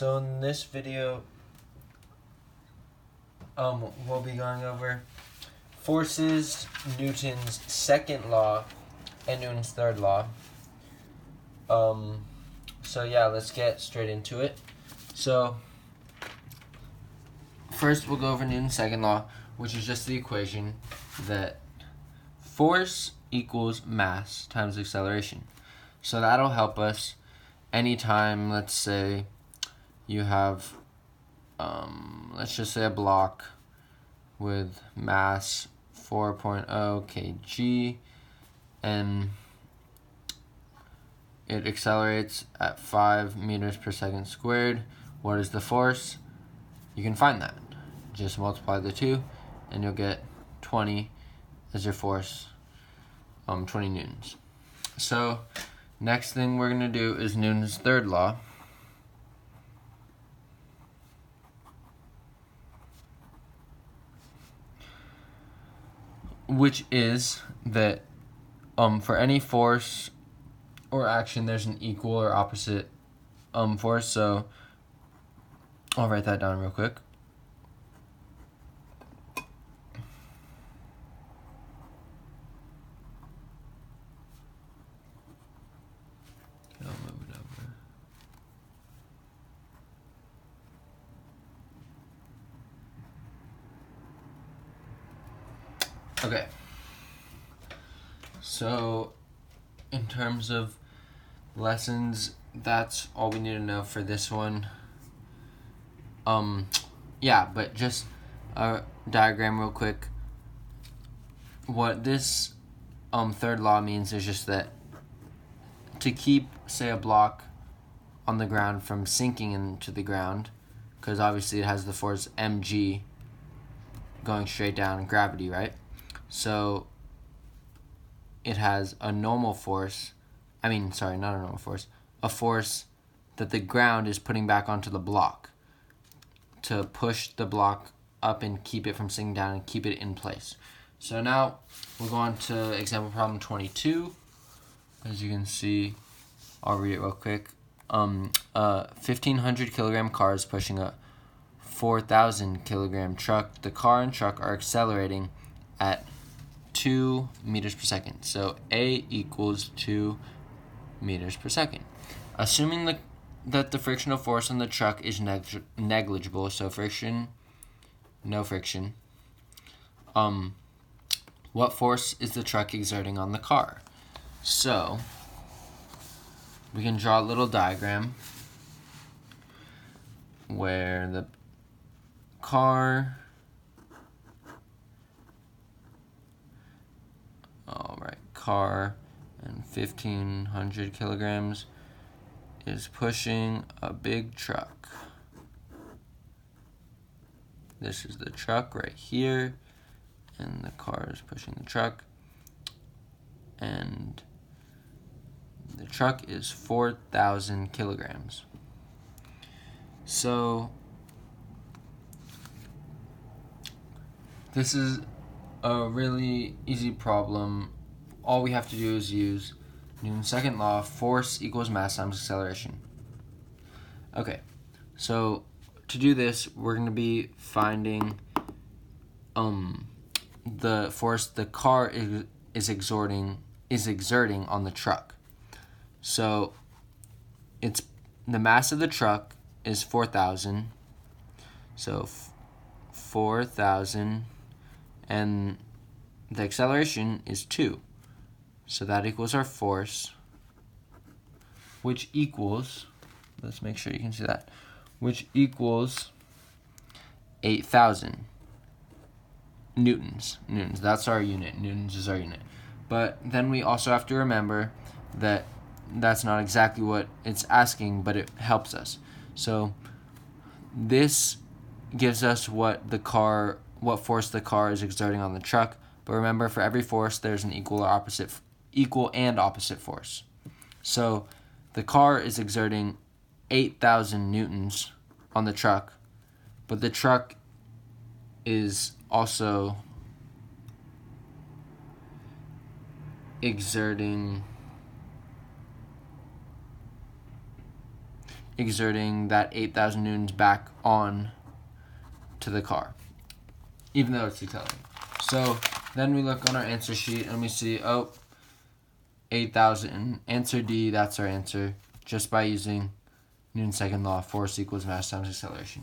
So in this video, we'll be going over forces, Newton's second law, and Newton's third law. So yeah, let's get straight into it. So first we'll go over Newton's second law, which is just the equation that force equals mass times acceleration. So that'll help us anytime, let's say, you have, let's just say a block with mass 4.0 kg, and it accelerates at 5 meters per second squared. What is the force? You can find that. Just multiply the two, and you'll get 20 as your force, 20 newtons. So next thing we're going to do is Newton's third law. Which is that for any force or action, there's an equal or opposite force. So I'll write that down real quick. I'll move it over. Okay. So in terms of lessons, that's all we need to know for this one. Yeah, but just a diagram real quick. What this third law means is just that to keep, say, a block on the ground from sinking into the ground, because obviously it has the force mg going straight down, gravity, right? So it has a normal force, not a normal force, a force that the ground is putting back onto the block to push the block up and keep it from sinking down and keep it in place. So now we'll go on to example problem 22. As you can see, I'll read it real quick. A 1,500 kilogram car is pushing a 4,000 kilogram truck. The car and truck are accelerating at 2 meters per second. So A equals 2 meters per second. Assuming that the frictional force on the truck is negligible, so no friction, what force is the truck exerting on the car? So we can draw a little diagram where the car, and 1,500 kilograms is pushing a big truck. This is the truck right here, and the car is pushing the truck, and the truck is 4,000 kilograms. So this is a really easy problem. All we have to do is use Newton's second law, force equals mass times acceleration. Okay, so to do this, we're going to be finding the force the car is exerting on the truck. So it's the mass of the truck is 4,000. So 4,000, and the acceleration is 2. So that equals our force, which equals, let's make sure you can see that, which equals 8,000 newtons. That's our unit. Newtons is our unit. But then we also have to remember that that's not exactly what it's asking, but it helps us. So this gives us what force the car is exerting on the truck. But remember, for every force, there's an equal and opposite force. So the car is exerting 8,000 newtons on the truck, but the truck is also exerting exerting that 8,000 newtons back on to the car, even though it's accelerating. So then we look on our answer sheet and we see, 8,000. Answer D, that's our answer, just by using Newton's second law, force equals mass times acceleration.